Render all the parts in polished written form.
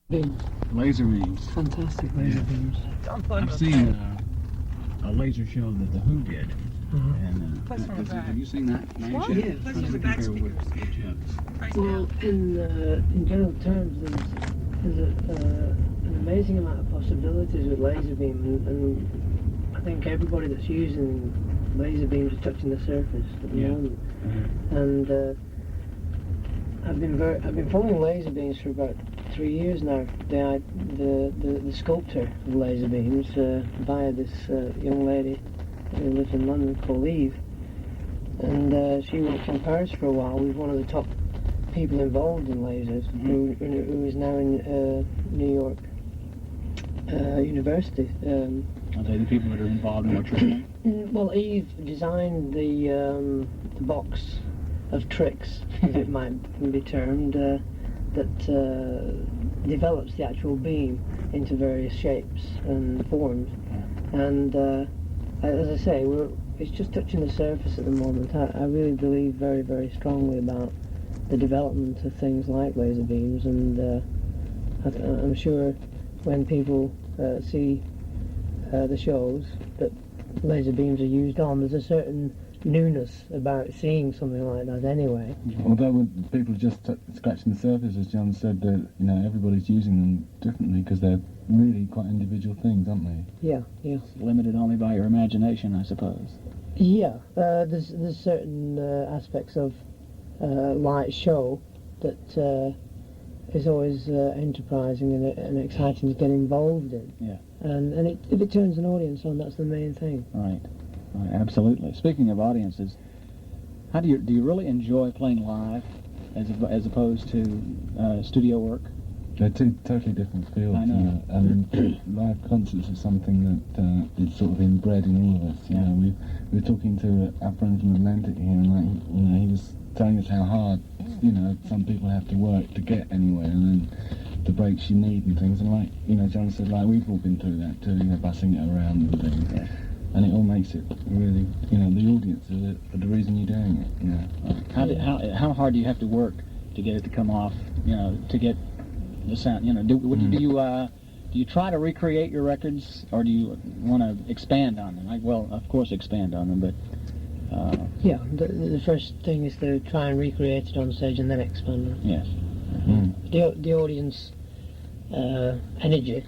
Beams. Laser beams. Fantastic laser beams. I've seen a laser show that the Who did. And have you seen that? Yeah. How does it compare with Jeff's? Well, in general terms, there's an amazing amount of possibilities with laser beam, and I think everybody that's using laser beams is touching the surface at the moment. And I've been following laser beams for about 3 years now. The sculptor of laser beams via this young lady who lives in London called Eve, and she worked in Paris for a while with one of the top people involved in lasers, who is now in New York University. Are they the people that are involved in what you're doing? Well, Eve designed the box of tricks, as it might be termed, that develops the actual beam into various shapes and forms. And as I say, it's just touching the surface at the moment. I really believe very, very strongly about the development of things like laser beams, and I'm sure when people see the shows that laser beams are used on, there's a certain newness about seeing something like that anyway. Although when people are just scratching the surface, as John said, that everybody's using them differently because they're really quite individual things, aren't they? Yeah. It's limited only by your imagination, I suppose. Yeah, there's certain aspects of light show that is always enterprising and exciting to get involved in. Yeah. And if it turns an audience on, that's the main thing. Right, absolutely. Speaking of audiences, how do you really enjoy playing live as opposed to studio work? They're two totally different fields. I know. And live concerts is something that is sort of inbred in all of us. You know, we were talking to our friend from Atlantic here, and he was telling us how hard some people have to work to get anywhere, and then the breaks you need and things. And John said, we've all been through that too, bussing it around and things. Yeah. And it all makes it really, the audience are the reason you're doing it. How hard do you have to work to get it to come off? To get the sound. Do you try to recreate your records, or do you want to expand on them? Well, of course, expand on them, but. Yeah, the first thing is to try and recreate it on stage and then expand on it. Yes. The audience energy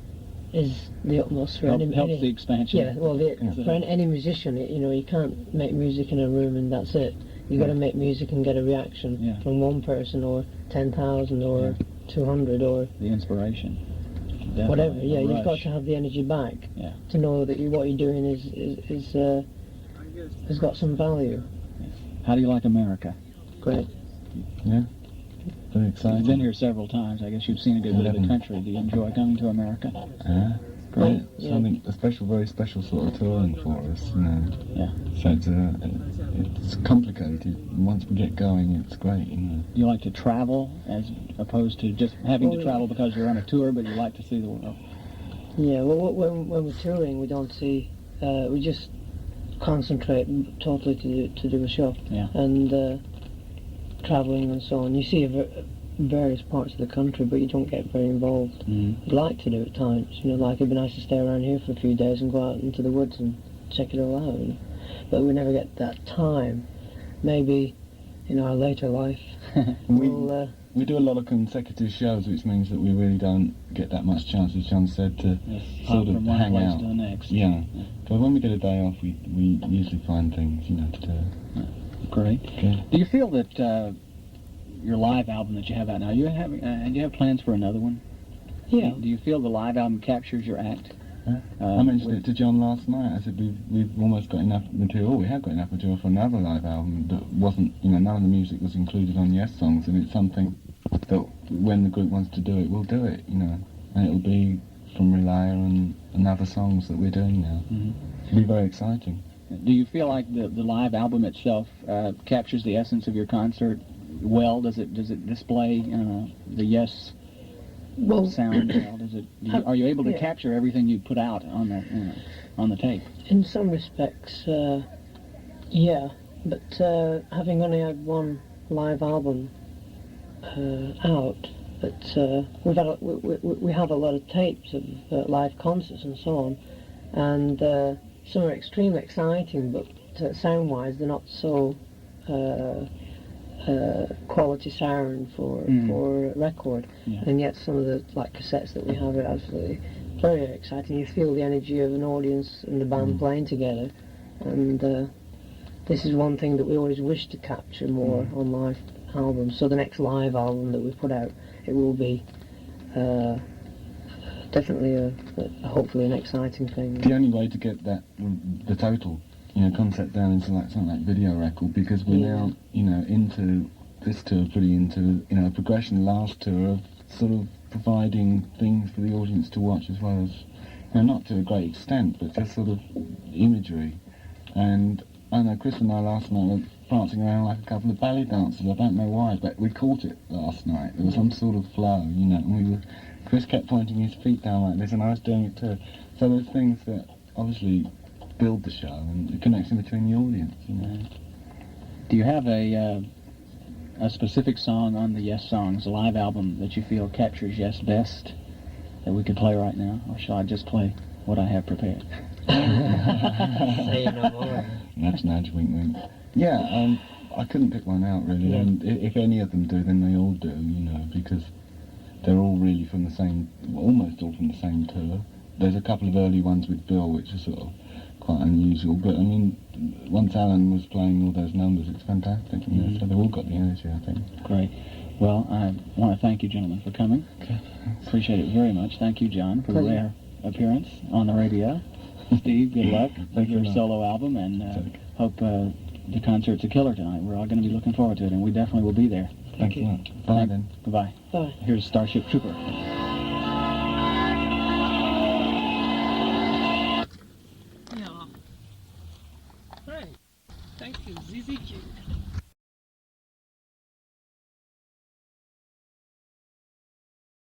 is the utmost for Helps any the expansion. Yeah, well, for any musician, you can't make music in a room and that's it. You've got to make music and get a reaction from one person or 10,000 or 200 or... The inspiration. Definitely. Whatever, you've got to have the energy back to know that what you're doing has got some value. How do you like America? Great. Yeah. Very exciting. You've been here several times. I guess you've seen a good bit of the country. Do you enjoy coming to America? Yeah. Great. Something very special sort of touring for us. Yeah. So it's complicated. Once we get going, it's great. Do you like to travel as opposed to just having to travel because you're on a tour, but you like to see the world? Yeah. Well, when we're touring, we don't see. We just concentrate totally to do a show. Yeah. And traveling and so on. You see various parts of the country, but you don't get very involved. I'd like to do at times. It'd be nice to stay around here for a few days and go out into the woods and check it all out. But we never get that time. Maybe in our later life we do a lot of consecutive shows, which means that we really don't get that much chance, as John said, to sort of from one hang place out. to the next. Yeah. But when we get a day off, we usually find things, to do. Great. Okay. Do you feel that your live album that you have out now, do you have plans for another one? Yeah. Do you feel the live album captures your act? I mentioned it to John last night. I said we've almost got enough material. We have got enough material for another live album that wasn't, none of the music was included on Yes songs, and it's something that when the group wants to do it, we'll do it, and it'll be from Relaya and other songs that we're doing now. It'll be very exciting. Do you feel like the live album itself captures the essence of your concert well? Does it display the Yes sound well? Are you able to capture everything you put out on the tape? In some respects, yeah. But having only had one live album out, but we have a lot of tapes of live concerts and so on, and some are extremely exciting, but sound-wise they're not so quality sound for record. Yeah. And yet some of the cassettes that we have are absolutely very exciting. You feel the energy of an audience and the band playing together, and this is one thing that we always wish to capture more on live albums. So the next live album that we put out, it will be definitely hopefully an exciting thing. The only way to get the total concept down into something like video record, because we're now into this tour, pretty into a progression last tour of sort of providing things for the audience to watch, as well as not to a great extent, but just sort of imagery. And I know Chris and I last night were prancing around like a couple of ballet dancers. I don't know why, but we caught it last night. There was some sort of flow, and Chris kept pointing his feet down like this, and I was doing it too. So there's things that obviously build the show and the connection between the audience. Do you have a specific song on the Yes Songs live album that you feel captures Yes best that we could play right now, or shall I just play what I have prepared? Say no more. Nudge, nudge, wink, wink. Yeah, I couldn't pick one out really, and if any of them do, then they all do, because they're all really from the same, almost all from the same tour. There's a couple of early ones with Bill, which are sort of quite unusual, but I mean, once Alan was playing all those numbers, it's fantastic, so they've all got the energy, I think. Great. Well, I want to thank you gentlemen for coming. Okay. Appreciate it very much. Thank you, John, for the rare appearance on the radio. Steve, good luck with your solo album, and hope the concert's a killer tonight. We're all going to be looking forward to it, and we definitely will be there. Thanks a lot. Bye then. Goodbye. Bye. Here's Starship Trooper. Yeah. Right. Thank you, ZZQ.